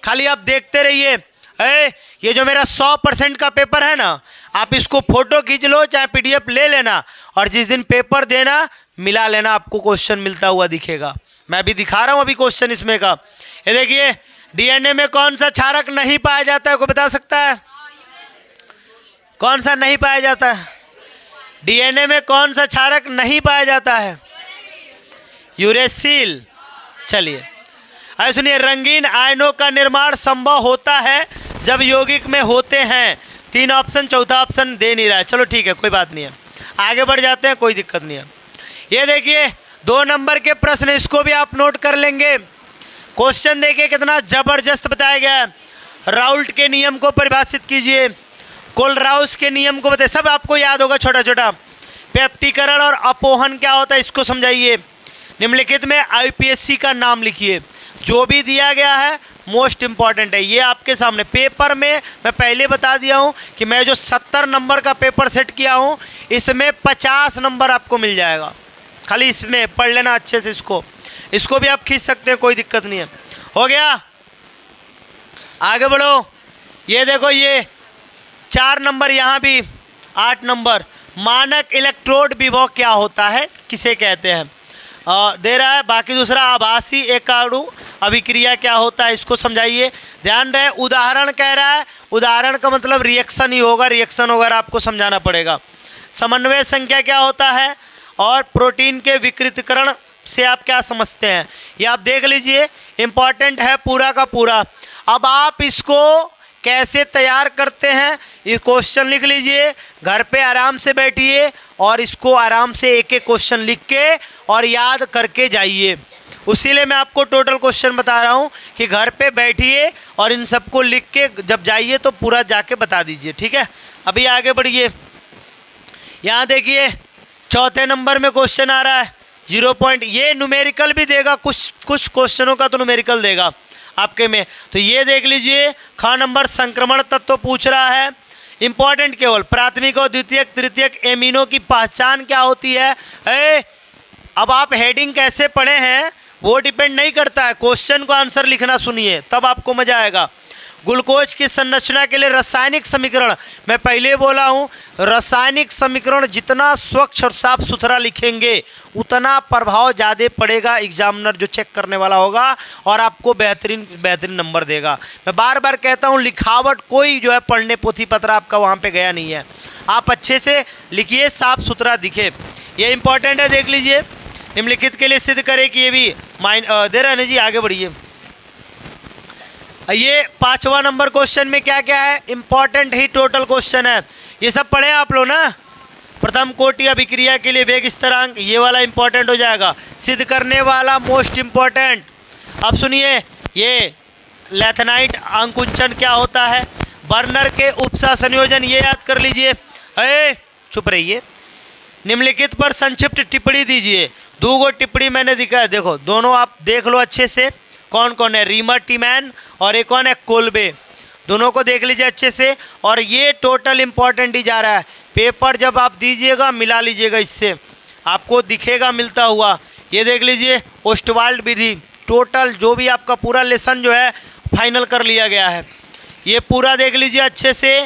खाली आप देखते रहिए। ये जो मेरा 100% का पेपर है ना, आप इसको फोटो खींच लो, चाहे PDF ले लेना, और जिस दिन पेपर देना मिला लेना, आपको क्वेश्चन मिलता हुआ दिखेगा। मैं भी दिखा रहा हूँ अभी क्वेश्चन इसमें का। ये देखिए, DNA में कौन सा क्षारक नहीं पाया जाता है, कोई बता सकता है? कौन सा नहीं पाया जाता है? DNA में कौन सा क्षारक नहीं पाया जाता है? यूरेसिल। चलिए अरे सुनिए, रंगीन आयनों का निर्माण संभव होता है जब यौगिक में होते हैं। 3 ऑप्शन, चौथा ऑप्शन दे नहीं रहा है। चलो ठीक है, कोई बात नहीं है, आगे बढ़ जाते हैं, कोई दिक्कत नहीं है। ये देखिए 2 नंबर के प्रश्न, इसको भी आप नोट कर लेंगे। क्वेश्चन देखिए कितना जबरदस्त बताया गया है। राउल्ट के नियम को परिभाषित कीजिए, कोलराउस के नियम को बताइए। सब आपको याद होगा छोटा छोटा। पेप्टीकरण और अपोहन क्या होता है, इसको समझाइए। निम्नलिखित में IPSC का नाम लिखिए। जो भी दिया गया है मोस्ट इम्पॉर्टेंट है। ये आपके सामने पेपर में मैं पहले बता दिया हूँ कि मैं जो 70 नंबर का पेपर सेट किया हूँ, इसमें 50 नंबर आपको मिल जाएगा। खाली इसमें पढ़ लेना अच्छे से। इसको भी आप खींच सकते हैं, कोई दिक्कत नहीं है। हो गया, आगे बढ़ो। ये देखो, ये 4 नंबर, यहाँ भी 8 नंबर। मानक इलेक्ट्रोड विभव क्या होता है, किसे कहते हैं, दे रहा है। बाकी दूसरा आभासी एकाणु अभिक्रिया क्या होता है, इसको समझाइए। ध्यान रहे, उदाहरण कह रहा है, उदाहरण का मतलब रिएक्शन ही होगा, रिएक्शन वगैरह आपको समझाना पड़ेगा। समन्वय संख्या क्या होता है, और प्रोटीन के विकृतीकरण से आप क्या समझते हैं, ये आप देख लीजिए, इम्पॉर्टेंट है पूरा का पूरा। अब आप इसको कैसे तैयार करते हैं, ये क्वेश्चन लिख लीजिए, घर पे आराम से बैठिए और इसको आराम से एक एक क्वेश्चन लिख के और याद करके जाइए। उसीलिए मैं आपको टोटल क्वेश्चन बता रहा हूँ कि घर पे बैठिए और इन सबको लिख के जब जाइए तो पूरा जाके बता दीजिए, ठीक है। अभी आगे बढ़िए। यहाँ देखिए चौथे नंबर में क्वेश्चन आ रहा है 0 पॉइंट, ये न्यूमेरिकल भी देगा, कुछ क्वेश्चनों का तो न्यूमेरिकल देगा आपके में। तो ये देख लीजिए, ख नंबर संक्रमण तत्व पूछ रहा है। इंपॉर्टेंट केवल प्राथमिक और द्वितीयक तृतीयक एमिनो की पहचान क्या होती है। अब आप हेडिंग कैसे पढ़े हैं वो डिपेंड नहीं करता है, क्वेश्चन को आंसर लिखना सुनिए तब आपको मजा आएगा। ग्लूकोज की संरचना के लिए रासायनिक समीकरण, मैं पहले बोला हूँ, रासायनिक समीकरण जितना स्वच्छ और साफ सुथरा लिखेंगे उतना प्रभाव ज़्यादा पड़ेगा, एग्जामिनर जो चेक करने वाला होगा और आपको बेहतरीन नंबर देगा। मैं बार बार कहता हूँ, लिखावट कोई जो है पढ़ने पोथी पत्र आपका वहाँ पे गया नहीं है। आप अच्छे से लिखिए, साफ सुथरा दिखे, ये इंपॉर्टेंट है। देख लीजिए, निम्नलिखित के लिए सिद्ध करें कि ये भी दे रहा है ना जी। आगे बढ़िए। ये 5वां नंबर क्वेश्चन में क्या क्या है, इंपॉर्टेंट ही टोटल क्वेश्चन है। ये सब पढ़े आप लोग ना। प्रथम कोटि अभिक्रिया के लिए वेग स्थिरांक, ये वाला इंपॉर्टेंट हो जाएगा। सिद्ध करने वाला मोस्ट इंपॉर्टेंट। अब सुनिए, ये लैथेनाइट अंकुचन क्या होता है, बर्नर के उपसा संयोजन, ये याद कर लीजिए। चुप रहिए। निम्नलिखित पर संक्षिप्त टिप्पणी दीजिए। 2 टिप्पणी मैंने दिखा है, देखो दोनों आप देख लो अच्छे से, कौन कौन है, रीमर टीमैन और एक कौन है, कोल्बे। दोनों को देख लीजिए अच्छे से। और ये टोटल इंपॉर्टेंट ही जा रहा है। पेपर जब आप दीजिएगा मिला लीजिएगा, इससे आपको दिखेगा मिलता हुआ। ये देख लीजिए, ओस्टवाल्ड विधि, टोटल जो भी आपका पूरा लेसन जो है फाइनल कर लिया गया है, ये पूरा देख लीजिए अच्छे से।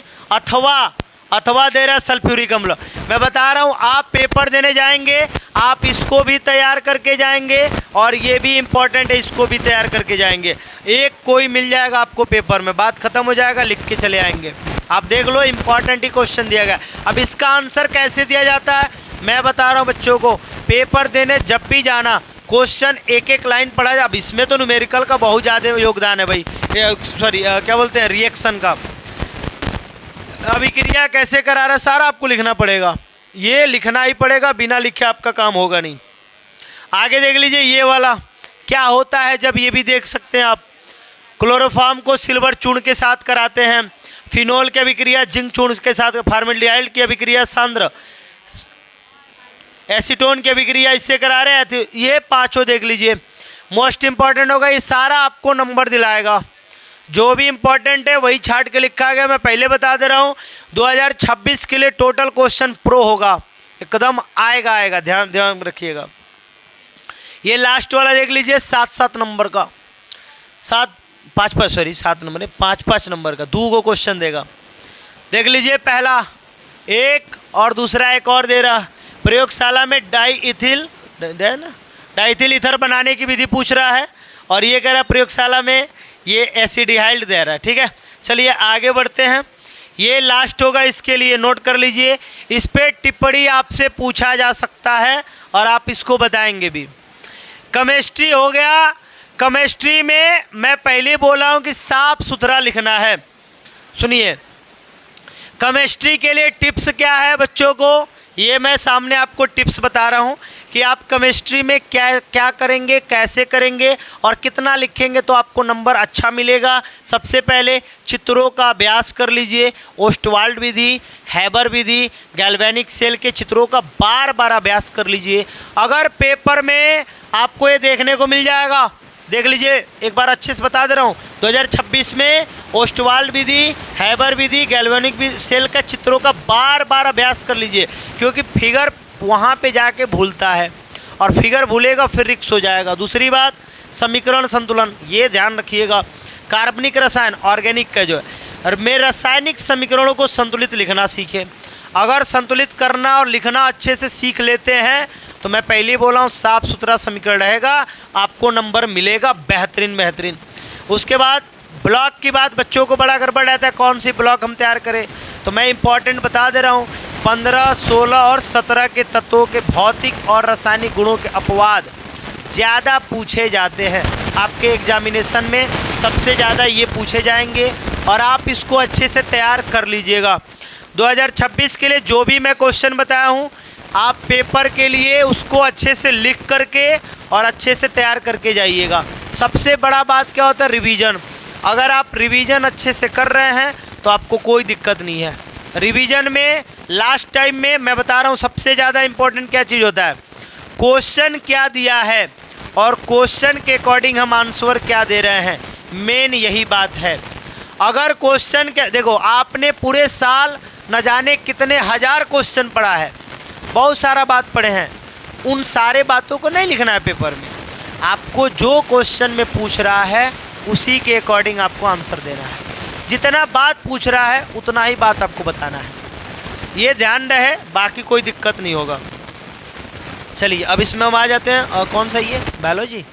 अथवा दे रहा है सल्फ्यूरिक अम्ल। मैं बता रहा हूँ, आप पेपर देने जाएंगे, आप इसको भी तैयार करके जाएंगे और ये भी इम्पॉर्टेंट है, इसको भी तैयार करके जाएंगे। एक कोई मिल जाएगा आपको पेपर में, बात खत्म हो जाएगा, लिख के चले आएंगे। आप देख लो, इम्पॉर्टेंट ही क्वेश्चन दिया गया। अब इसका आंसर कैसे दिया जाता है मैं बता रहा हूँ बच्चों को। पेपर देने जब भी जाना, क्वेश्चन एक एक लाइन पढ़ा जाए। अब इसमें तो न्यूमेरिकल का बहुत ज़्यादा योगदान है भाई, सॉरी क्या बोलते हैं, रिएक्शन का। अभिक्रिया कैसे करा रहा है सारा आपको लिखना पड़ेगा, ये लिखना ही पड़ेगा, बिना लिखे आपका काम होगा नहीं। आगे देख लीजिए, ये वाला क्या होता है जब, ये भी देख सकते हैं आप। क्लोरोफॉर्म को सिल्वर चूर्ण के साथ कराते हैं, फिनोल की अभिक्रिया जिंक चूर्ण के साथ, फॉर्मेल्डिहाइड की अभिक्रिया सांद्र एसीटोन की अभिक्रिया इससे करा रहे हैं। ये 5 देख लीजिए, मोस्ट इंपॉर्टेंट होगा, ये सारा आपको नंबर दिलाएगा। जो भी इंपॉर्टेंट है वही छाट के लिखा गया। मैं पहले बता दे रहा हूँ, 2026 के लिए टोटल क्वेश्चन प्रो होगा, एकदम आएगा, ध्यान रखिएगा। ये लास्ट वाला देख लीजिए, 7 नंबर का, 7 5 सॉरी 7 नंबर है, 5 नंबर का 2 क्वेश्चन देगा। देख लीजिए, पहला एक और दूसरा एक और दे रहा। प्रयोगशाला में डाईइथिल ईथर बनाने की विधि पूछ रहा है, और ये कह रहा है प्रयोगशाला में ये एसिडिहाइड दे रहा है। ठीक है, चलिए आगे बढ़ते हैं। ये लास्ट होगा, इसके लिए नोट कर लीजिए। इस पे टिप्पणी आपसे पूछा जा सकता है और आप इसको बताएंगे भी। केमिस्ट्री हो गया। केमिस्ट्री में मैं पहले बोला हूँ कि साफ सुथरा लिखना है। सुनिए, केमिस्ट्री के लिए टिप्स क्या है बच्चों को, ये मैं सामने आपको टिप्स बता रहा हूँ कि आप केमिस्ट्री में क्या क्या करेंगे, कैसे करेंगे और कितना लिखेंगे तो आपको नंबर अच्छा मिलेगा। सबसे पहले चित्रों का अभ्यास कर लीजिए। ओस्टवाल्ड विधि, हैबर विधि, गैल्वेनिक सेल के चित्रों का बार बार अभ्यास कर लीजिए। अगर पेपर में आपको ये देखने को मिल जाएगा, देख लीजिए, एक बार अच्छे से बता दे रहा हूँ, 2026 में ओस्टवाल्ड विधि, हैबर विधि, गैल्वेनिक सेल का चित्रों का बार बार अभ्यास कर लीजिए, क्योंकि फिगर वहाँ पे जाके भूलता है और फिगर भूलेगा फिर रिक्स हो जाएगा। दूसरी बात, समीकरण संतुलन, ये ध्यान रखिएगा। कार्बनिक रसायन, ऑर्गेनिक का जो है, में रासायनिक समीकरणों को संतुलित लिखना सीखें। अगर संतुलित करना और लिखना अच्छे से सीख लेते हैं तो मैं पहले बोला हूँ साफ़ सुथरा समीकरण रहेगा, आपको नंबर मिलेगा बेहतरीन। उसके बाद ब्लॉक की बात बच्चों को बड़ा गड़बड़ रहता है, कौन सी ब्लॉक हम तैयार करें, तो मैं इंपॉर्टेंट बता दे रहा हूँ। 15, 16 और 17 के तत्वों के भौतिक और रासायनिक गुणों के अपवाद ज़्यादा पूछे जाते हैं आपके एग्जामिनेशन में, सबसे ज़्यादा ये पूछे जाएंगे और आप इसको अच्छे से तैयार कर लीजिएगा। 2026 के लिए जो भी मैं क्वेश्चन बताया हूँ, आप पेपर के लिए उसको अच्छे से लिख करके और अच्छे से तैयार करके जाइएगा। सबसे बड़ा बात क्या होता है, रिवीजन। अगर आप रिवीजन अच्छे से कर रहे हैं तो आपको कोई दिक्कत नहीं है। रिवीजन में लास्ट टाइम में मैं बता रहा हूँ सबसे ज़्यादा इम्पोर्टेंट क्या चीज़ होता है, क्वेश्चन क्या दिया है और क्वेश्चन के अकॉर्डिंग हम आंसर क्या दे रहे हैं, मेन यही बात है। अगर क्वेश्चन क्या, देखो आपने पूरे साल न जाने कितने हज़ार क्वेश्चन पढ़ा है, बहुत सारा बात पढ़े हैं, उन सारे बातों को नहीं लिखना है पेपर में। आपको जो क्वेश्चन में पूछ रहा है उसी के अकॉर्डिंग आपको आंसर देना है। जितना बात पूछ रहा है उतना ही बात आपको बताना है, ये ध्यान रहे, बाकी कोई दिक्कत नहीं होगा। चलिए अब इसमें हम आ जाते हैं, और कौन सा ये बायोलॉजी।